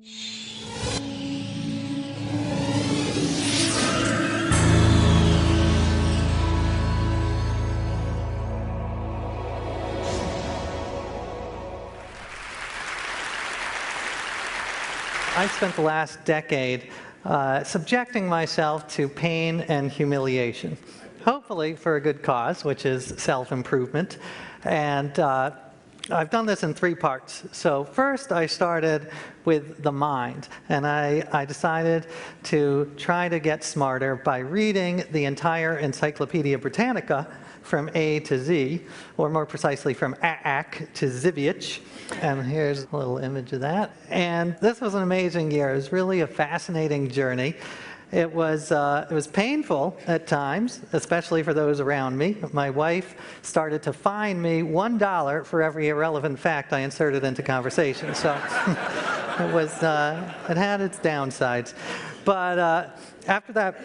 I spent the last decade subjecting myself to pain and humiliation, hopefully for a good cause, which is self-improvement. And I've done this in three parts. So first I started with the mind, and I decided to try to get smarter by reading the entire Encyclopedia Britannica from A to Z, or more precisely from Aak to Ziviec. And here's a little image of that. And this was an amazing year. It was really a fascinating journey. It was painful at times, especially for those around me. My wife started to fine me $1 for every irrelevant fact I inserted into conversation. So it had its downsides. But after that,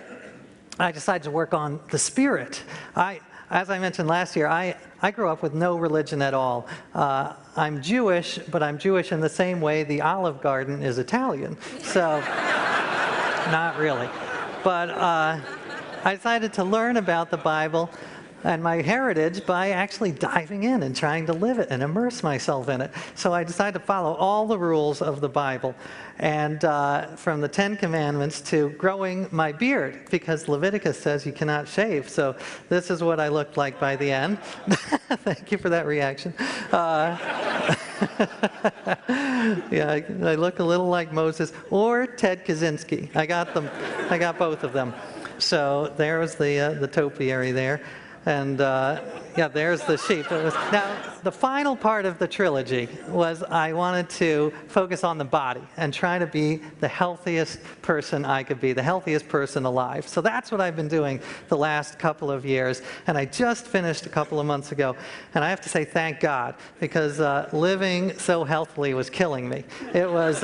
I decided to work on the spirit. As I mentioned last year, I grew up with no religion at all. I'm Jewish, but I'm Jewish in the same way the Olive Garden is Italian. So, not really. But I decided to learn about the Bible and my heritage by actually diving in and trying to live it and immerse myself in it. So I decided to follow all the rules of the Bible, and from the Ten Commandments to growing my beard, because Leviticus says you cannot shave. So this is what I looked like by the end. Thank you for that reaction. Yeah, I look a little like Moses or Ted Kaczynski. I got both of them. So there was the topiary there. And yeah, there's the sheep. Now, the final part of the trilogy was I wanted to focus on the body and try to be the healthiest person I could be, the healthiest person alive. So that's what I've been doing the last couple of years. And I just finished a couple of months ago. And I have to say thank God, because living so healthily was killing me. It was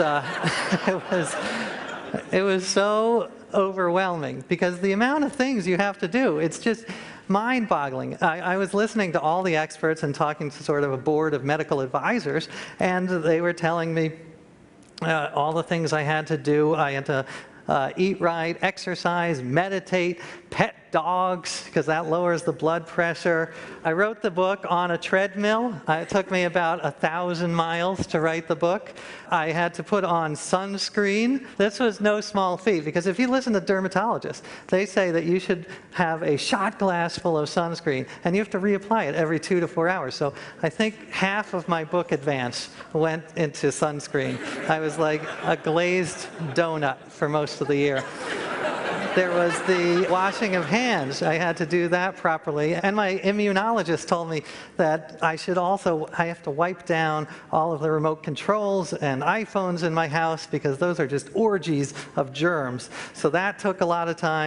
so overwhelming, because the amount of things you have to do, it's just mind-boggling. I was listening to all the experts and talking to sort of a board of medical advisors, and they were telling me all the things I had to do. I had to eat right, exercise, meditate, pet dogs, because that lowers the blood pressure. I wrote the book on a treadmill. It took me about 1,000 miles to write the book. I had to put on sunscreen. This was no small feat, because if you listen to dermatologists, they say that you should have a shot glass full of sunscreen, and you have to reapply it every 2 to 4 hours. So I think half of my book advance went into sunscreen. I was like a glazed donut for most of the year. There was the washing of hands. I had to do that properly. And my immunologist told me that I have to wipe down all of the remote controls and iPhones in my house, because those are just orgies of germs. So that took a lot of time.